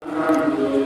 Oh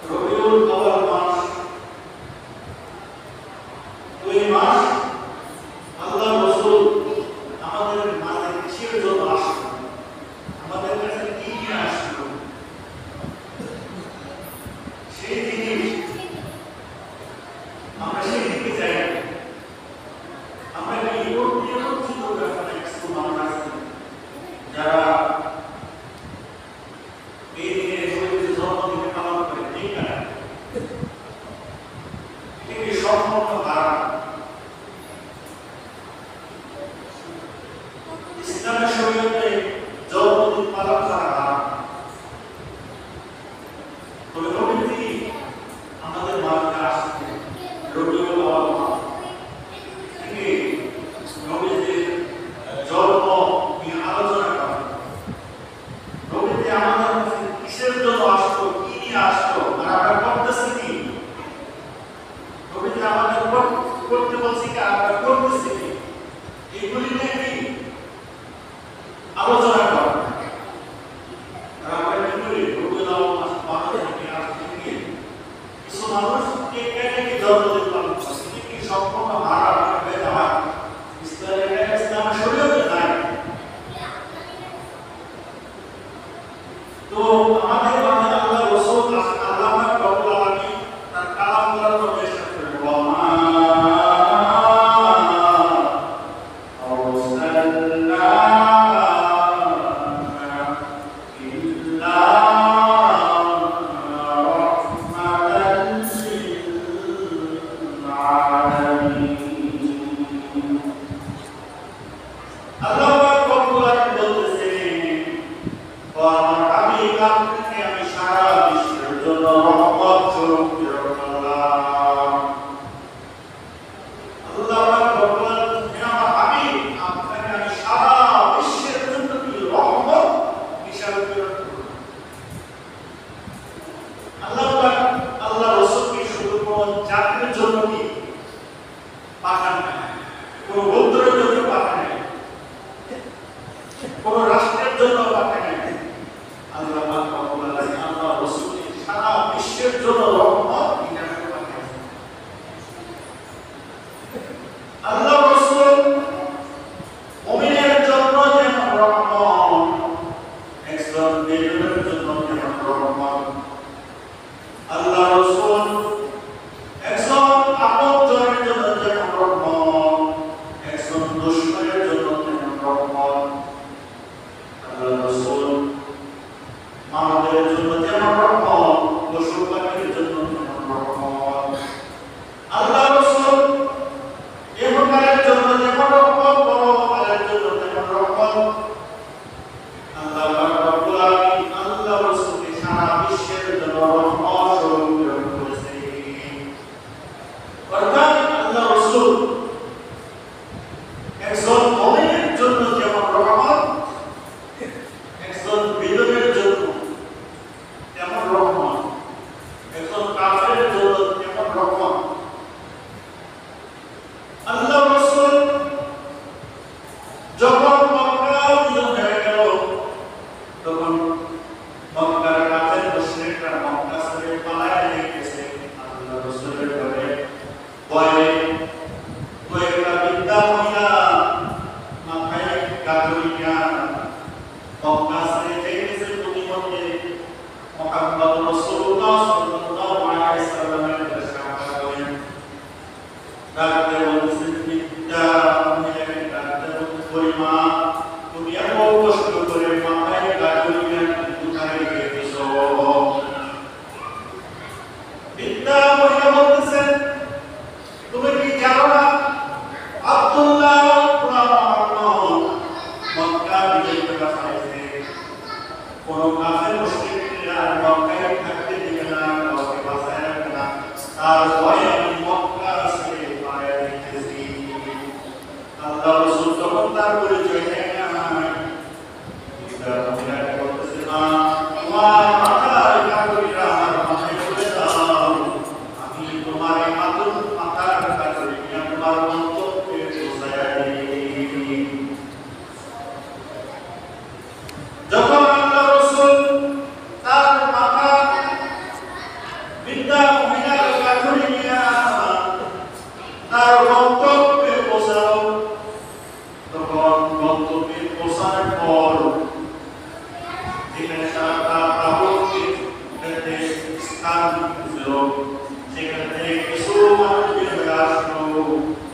Rabiul Awal মাস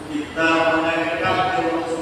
Kita mengenai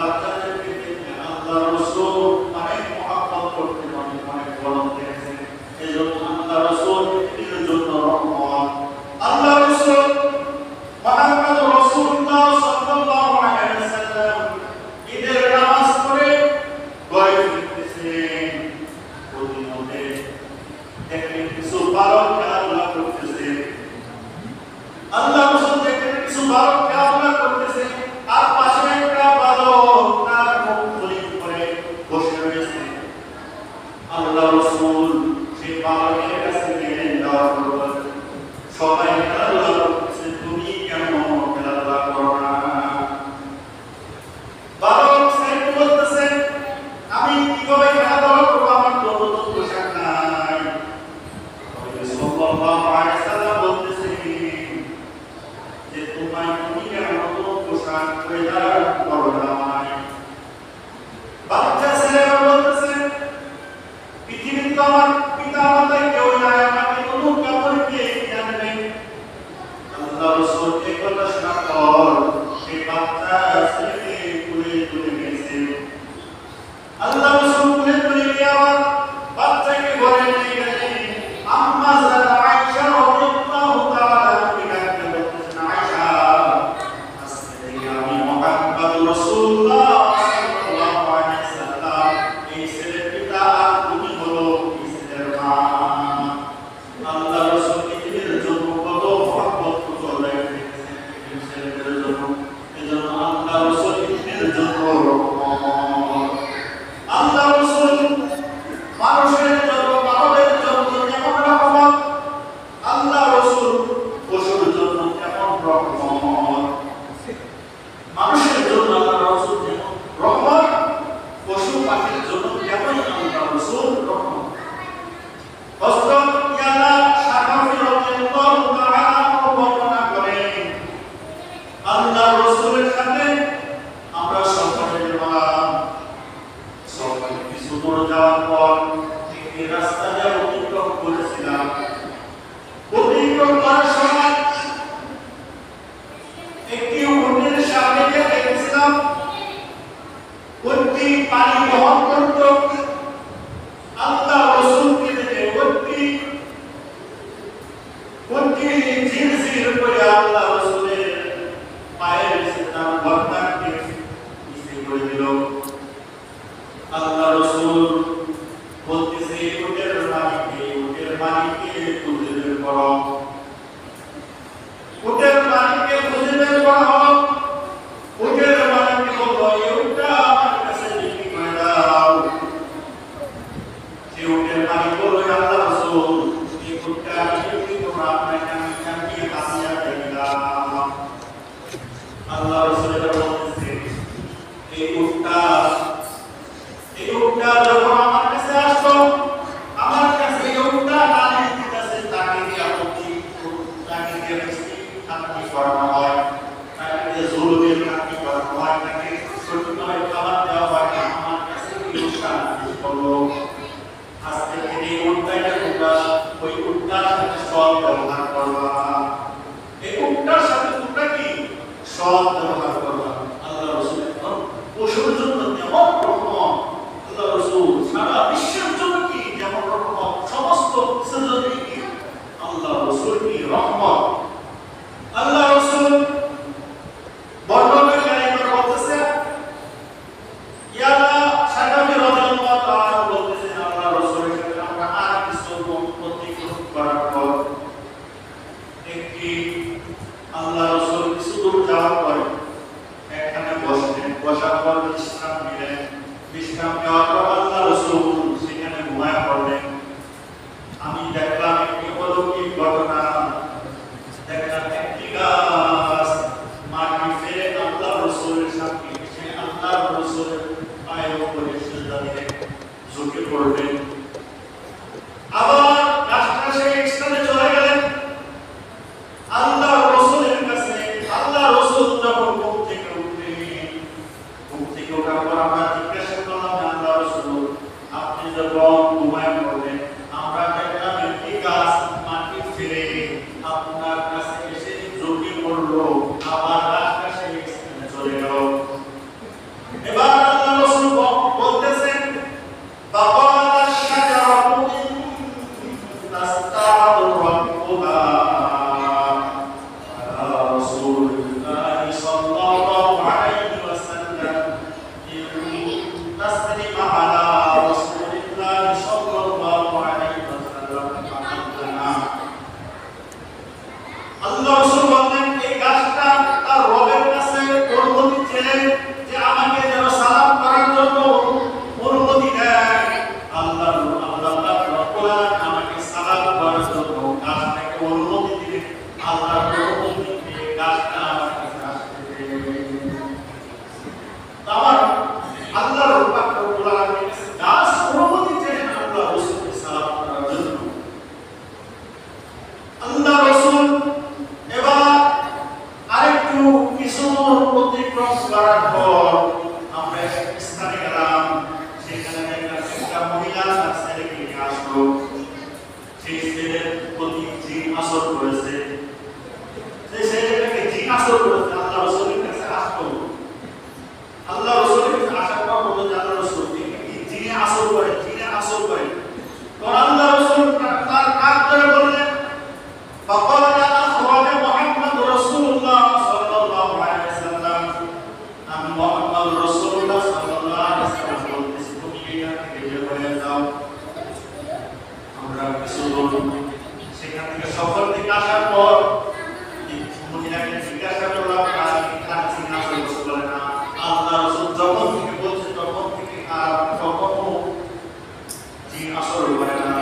বাচ্চাদেরকে দেখে আল্লাহ রাসূল অনেক মহব্বত করতেন, অনেক গরম দেখেছেন। এজন্য আল্লাহ রাসূল পৃথিবীর জন্য রহমত। আল্লাহ রাসূল মুহাম্মদ রাসূলুল্লাহ সাল্লাল্লাহু আলাইহি ওয়াসাল্লাম ঈদের নামাজ পড়ে ঘরে ফিরতেছেন। প্রতিমধ্যে দেখলেন কিছু বালক খেলাধুলা করতেছে। আল্লাহ রাসূল দেখলেন কিছু বালক খেলাধুলা করতেছে, আর পাশে একটা বালক তার মুখ তৈরি করে বসে রয়েছে। আল্লাহ রাসূল সেই বালকের কাছে গেলেন, যাওয়ার পর সবাই খেলাধুলা করতেছে, তুমি কেন খেলাধুলা করো না? বালক সাইড বলতেছে, আমি কিভাবে খেলাধুলা করবো, আমার তো নতুন পোশাক নাই। সাল্লাল্লাহু আলাইহি ওয়াসাল্লাম বলতেছে যে তুমি কেন নতুন পোশাক পরিধান করো নাই? বাচ্চা ছেলেরা বলতেছে, পৃথিবীতে তো আমার পিতা মাতা কেউ নাই, আমাকে নতুন কাপড় কে আনবে? আল্লাহ রাসূল এই কথা শোনার পর সেই বাচ্চা ছেলেকে তুলে নিয়েছে। আল্লাহ রাসূল তুলে নিয়ে আবার বাচ্চাকে ঘরে নিয়ে গেলেন। আম্মা যারা আয়েশা রাদিয়াল্লাহু তাআলা আনহা বলতেছেন, আয়েশা, আজকে থেকে আমি মুহাম্মদ রাসূলুল্লাহ সাল্লাল্লাহু আলাইহি ওয়াসাল্লাম এই ছেলের পিতা, আর তুমি হলো এই ছেলের মা। আল্লাহ রাসূল পৃথিবীর জন্য কত মহব্বত করে রেখেছেন এই ছেলেদের জন্য। এজন্য আল্লাহ রাসূল পৃথিবীর জন্য রহমত। আল্লাহ রাসূল মানুষের জন্য, মানবের জন্য যেমন রহমত, আল্লাহ রাসূল পশুর জন্য তেমন রহমত। মানুষের জন্য আল্লাহ রাসূল যেমন রহমত, পশু পাখির জন্য তেমন আল্লাহ রাসূল রহমত। হযরত ইয়ালা সাহাবী রাদিয়াল্লাহু তাআলা বর্ণনা করেন, আল্লাহ রাসূলের সাথে আমরা সফরে গেলাম। সফরে কিছু দূর যাওয়ার পর একটি রাস্তা দিয়ে অতিক্রম করেছিলাম। অতিক্রম করার সময় একটি উটের সামনে দিয়ে দেখছিলাম উটটি পানি বহন করত। আল্লাহ রাসূলকে দেখে উটটি ঝিরঝির করে আল্লাহ রাসূলের পায়ের সিনার গর্দানকে নিচে করে দিল। আল্লাহ রাসূল বলতেছে, উটের মালিককে খুঁজে বের করো। উটের মালিককে খুঁজে বের করা হলো। উটের মালিককে বলল, এই উটটা আমার কাছে বিক্রি করে দাও। সেই উটের মালিক বলল, আল্লাহ রাসূল, এই উটটা বিক্রি তোমরা আপনাকে আমি হাসিয়া দিলাম। আল্লাহ রাসূল বলতেছে, এই উটটা যখন আমার কাছে আসতো, আমার কাছে এই উটটা তালিম দিতেছে, তাকে দিয়ে আপনি করানো হয়, তাকে দিয়ে জুলুমের কাটি করানো হয়, তাকে সঠিকভাবে খাবার দেওয়া হয় না। আমার কাছে এই উটটা নালিশ করলো। আজকে থেকে এই উটটাকে তোমরা ওই উটটার সাথে সৎ ব্যবহার করবা। এই উটটার সাথে তোমরা কি সৎ ব্যবহার করবা। আল্লাহ রাসূল পশুর জন্য যেমন রহমত, আল্লাহ রাসূল সারা বিশ্বের জন্য কি যেমন রহমত, সমস্ত কিছুর জন্য কি আল্লাহ রাসূল কি রহমত। আল্লাহ রাসূল বর্ণনা করে বলতেছে, ইয়ালা সাহাবী রাদিয়াল্লাহু তাআলা বলতেছেন, আল্লাহ রাসূলের সাথে আমরা আর কিছু অতিক্রম করার পর একটি আল্লাহ রাসূল কিছু দূর যাওয়ার পর এখানে বসলেন। বসার পর বিশ্রাম নিলেন। বিশ্রাম নেওয়ার পর আল্লাহ রাসূল সেখানে ঘুমায় পড়লেন। আমি দেখলাম একটি অলৌকিক ঘটনা। দেখলাম একটি গাছ মাটি ফেলে আল্লাহ রাসূলের সামনে এসে আল্লাহ রাসূলের পায়ের উপরে সিজদা দিয়ে ঝুঁকে পড়লেন। আবার গাছটা সেই স্থানে চলে গেলেন। আল্লাহ রাসূলের কাছে আল্লাহ রাসূল যখন ঘুম থেকে উঠলেন, ঘুম থেকে ওঠার পর আমরা জিজ্ঞাসা করলাম, আল্লাহ রাসূল, আপনি যখন ঘুমায় পড়লেন, আমরা দেখলাম একটি গাছ মাটি ফেলে আপনার কাছে এসে ঝুঁকে পড়লো, আবার গাছটা সেই স্থানে চলে গেল। সাল্লাল্লাহু আলাইহি ওয়াসাল্লাম বলতেছেন তুমি এখান থেকে বের হয়ে যাও। আমরা কিছু লোক সেখান থেকে সফর থেকে আসার পর মহিলাকে জিজ্ঞাসা করলাম আর খাচ্ছি না বলে না। আল্লাহ রাসূল যখন থেকে বলছে তখন থেকে আর কখনো জি আসর করে না।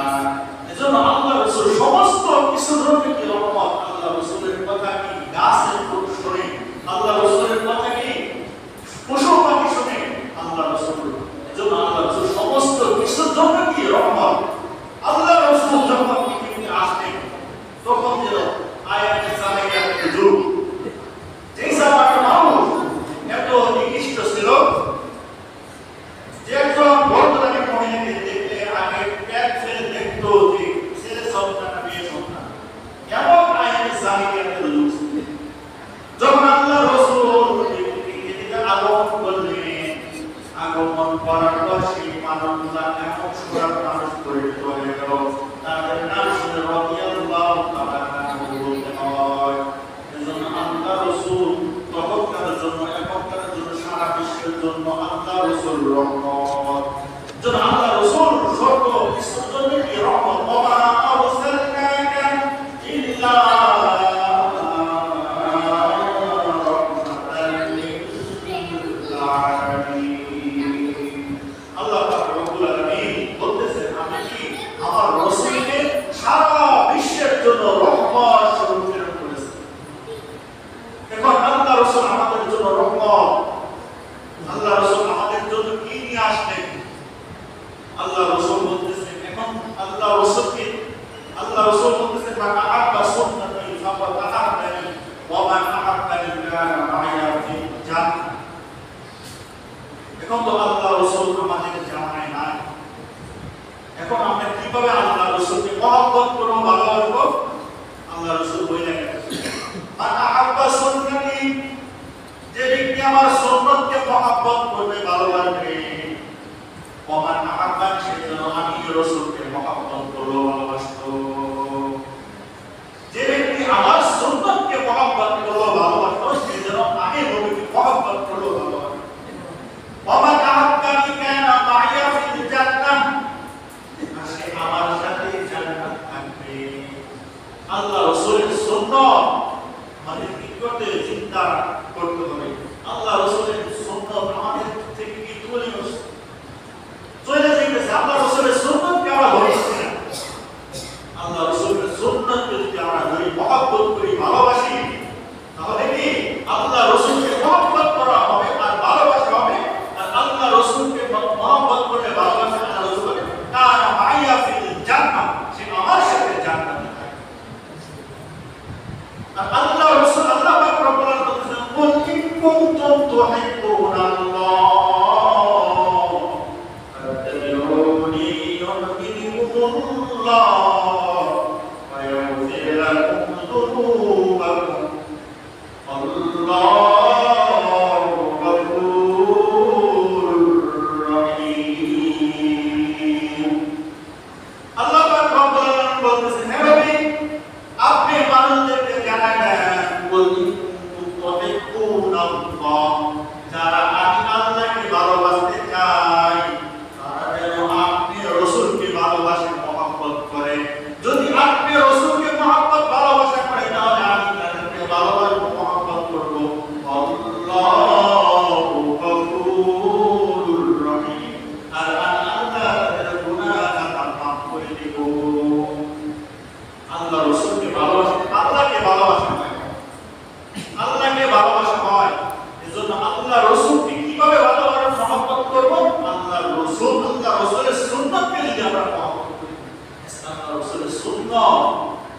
এজন্য আল্লাহ রাসূল সমস্ত কিছু ধরনের কি রহমত, আল্লাহ রাসূলের কথা কি গাছের শুনে, আল্লাহ রাসূলের কথা কি পশু পাখি শুনে আল্লাহ রাসূল। এজন্য আল্লাহ রাসূল সমস্ত কিছুর জন্য কি রহমত। আল্লাহ রাসূল যখন পৃথিবীতে আসতেন তখন যেন আয়াতে সালাইয়াতের যুগ, যে জামানার মানুষ এত নিকৃষ্ট ছিল যে একজন বর্তমানে মহিলাকে দেখলে আগে পেট ফেলে দেখতো যে ছেলে সন্তান না মেয়ে সন্তান, এমন আয়াতে সালাইয়াতের যুগ। যখন আল্লাহ রাসূল পৃথিবীতে আগমন করলেন, আগমন করার পর সেই মানবতা এমন সুরাত মানুষ পরিণত হয়ে গেল, তাদের নাম শুনে রাদিয়াল্লাহু তাআলা বলতে হয়। এজন্য আল্লাহ রাসূল তখনকার জন্য এখনকার জন্য সারা বিশ্বের জন্য আল্লাহ রাসূল রহমত। যেন আল্লাহ রাসূল সর্ব বিশ্বের জন্য কি রহমত। ওয়া মা আরসালনাকা ইল্লা সারা বিশ্বের জন্য রহমত স্বরূপ প্রেরণ করেছেন। এখন আল্লাহ রাসূল আমাদের জন্য রহমত, আল্লাহ রাসূল আমাদের জন্য কি নিয়ে আসলেন আল্লাহ রাসূল বলতেছেন। এখন আল্লাহ রাসূল বলতেছেন মান আহাব্বা সুন্নতি ফাকাদ আহাব্বানি ওয়া মান আহাব্বানি কানা মা'ইয়া ফিল জান্নাহ। এখন তো আল্লাহ রাসূল আমাদের জানায় নাই, এখন আমরা কিভাবে আল্লাহ রাসূলকে মহব্বত করব, ভালোবাসবো? আল্লাহ রাসূল বলেন মান আহাব্বা সুন্নতি, যে ব্যক্তি আমার সুন্নতকে মহব্বত করবে, ভালোবাসবে, ওয়া মান আহাব্বানি, সে যেন আমি রাসূলকে মহব্বত করব, ভালোবাসবো। যে ব্যক্তি আমার সুন্নতকে মহব্বত করব, ভালোবাসবো, সে যেন আমি নবীকে মহব্বত করব, ভালোবাসবো। ওয়া মান আহাব্বানি কানা মা'ইয়া ফিল জান্নাহ, আমার সাথে জান্নাত থাকবে। আল্লাহ রাসূলের সুন্নাত আমাদের কি করতে চিন্তা করতে হবে। আল্লাহ রাসূলের সুন্নাত আমাদের থেকে কি চলে যাইতেছে। আল্লাহ রাসূলের সুন্নাতকে আমরা ধরছি না। আল্লাহ রাসূলের সুন্নাতকে যদি আমরা ধরি, মহব্বত করি, ভালোবাসি, তাহলে কি আল্লাহ রাসূলকে মহব্বত করা হবে আর ভালোবাসা হবে। আর আল্লাহ রাসূলকে মহব্বত করলে ভালোবাসা আল্লাহ রাসূল কানা মা'ইয়া ফিল জান্নাহ, সে আমার সাথে জান্নাতে থাকবে। আর আল্লাহ রাসূল আল্লাহ পাক রব্বুল আলামিন বলেছেন কুল ইন কুনতুম তুহিব্বুনাল্লাহ ফাত্তাবিউনি ইউহবিবকুমুল্লাহ ওয়া ইয়াগফির লাকুম যুনুবাকুম আল্লাহু গফুরুর রহিম। আল্লাহ পাক রব্বুল আলামিন বলতেছেন, হে নবী আপনি মানুষদেরকে জানান বলি তুহিব্বুনাল্লাহ, যারা আমি আল্লাহকে ভালোবাসতে চাই তারা যেন আপনি রাসূলকে ভালোবাসে, মহব্বত করে। যদি আপনি রাসূলকে মহব্বত ভালোবাসা করেন তাহলে আমি তাদেরকে ভালোবাসবো, মহব্বত করব। আল্লাহু গফুরুর রহিম, আর আল্লাহ তাদের গুনাহ মাফ করে দেব। আল্লাহ রাসূলকে ভালোবাসা, আল্লাহকে ভালোবাসা হয়, আল্লাহকে ভালোবাসা হয়। এজন্য আল্লাহ রাসূলকে কিভাবে ভালোবাসা মহব্বত করব? আল্লাহ রাসূলের সুন্নাতকে যদি আমরা মহব্বত করি, আল্লাহ রাসূলের সুন্নাত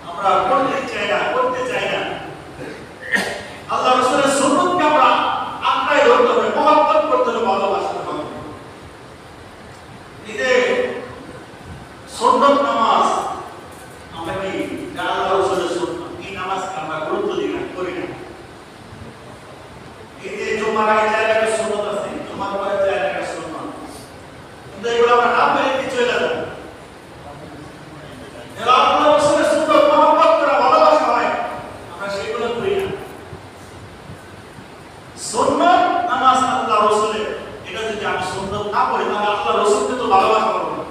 আমরা করতে চাই না, আল্লাহ রাসূলের সুন্নাতকে আমরা আঁকড়াই ধরতে হবে, মহব্বত করতে হবে, ভালোবাসতে হবে। এই যে সুন্নাত নামাজ আমরা কি আল্লাহ রাসূলের সুন্নাত, এই নামাজকে আমরা গুরুত্ব দিই না, করি না। এই যে জুমার আগে জায়গাটা সুন্নাত আছে, জুমার পরে জায়গাটা সুন্নাত, কিন্তু এগুলো আমরা না পেরে কি চলে যাব। আল্লাহ রাসূলের সুন্নাত মহব্বত করা, ভালোবাসা হয়, আমরা সেগুলো করি না। সুন্নাত নামাজ আল্লাহ রাসূলের, পড়ি তাহলে আল্লাহ রাসূলকে তো ভালোবাসা করব না।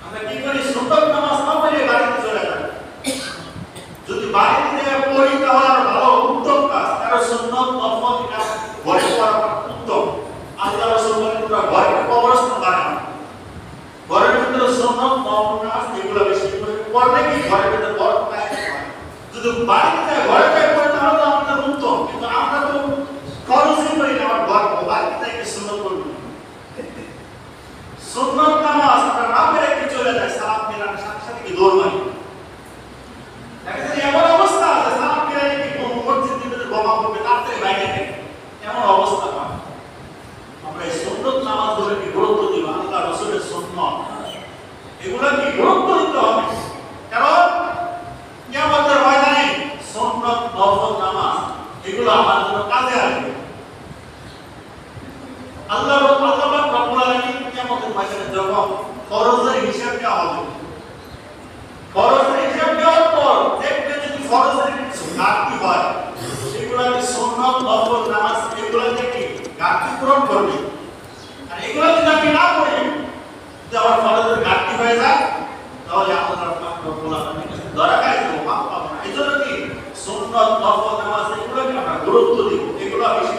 আমরা কি করি সুন্নত নামাজ না পড়ে বাড়িতে চলে যাই। যদি বাড়িতে পড়ি তাহলে আর ভালো উত্তম কাজ, কারণ সুন্নত নফল এটা ঘরে পড়া উত্তম। আল্লাহ রাসূল বলেন তোমরা ঘরে কবরস্থান বানাও, ঘরের ভিতরে সুন্নত নফল নামাজ এগুলো বেশি করে পড়লে কি ঘরের ভিতরে বরকত পায়। যদি বাড়িতে ঘরে পড়ে তাহলে তো আমাদের উত্তম, কিন্তু আমরা তো ফরজই করি না, আমার ঘর বাড়িতে থেকে সুন্নত করব। সুন্নত নামাজ আমরা না পড়ে কি চলে যায়, সালাম ফেরার সাথে সাথে কি দৌড় মারি। দেখেন এমন অবস্থা আছে সালাম ফেরার কি মসজিদ ভিতরে বোমা পড়বে তাড়াতাড়ি বাইরে থেকে, এমন অবস্থা না। আমরা এই সুন্নত নামাজগুলোকে গুরুত্ব দিব, আল্লাহ রাসূলের সুন্নাত এগুলোকে গুরুত্ব দিতে হবে। কারণ কিয়ামতের ময়দানে সুন্নাত নফল নামাজ এগুলো আমাদের জন্য কাজে আসবে। আল্লাহ রাব্বুল আলামিন কিয়ামতের ময়দানে যখন ফরজের হিসাব দেওয়া হবে, ফরজের হিসাব দেওয়ার পর দেখবে যদি ফরজের কিছু ঘাটতি হয় সেগুলোকে সুন্নাত নফল নামাজ এগুলোকে কি ঘাটতি পূরণ করবে। আর এগুলো যদি আমি না করি, যদি আমার ফরজের ঘাটতি হয়ে যায় তাহলে আল্লাহ রাব্বুল আলামিনের কাছে দরকার দেব, মাফ পাবো না। এই জন্য কি সুন্নাত নফল নামাজ এগুলোকে আমরা গুরুত্ব দিব, এগুলো বেশি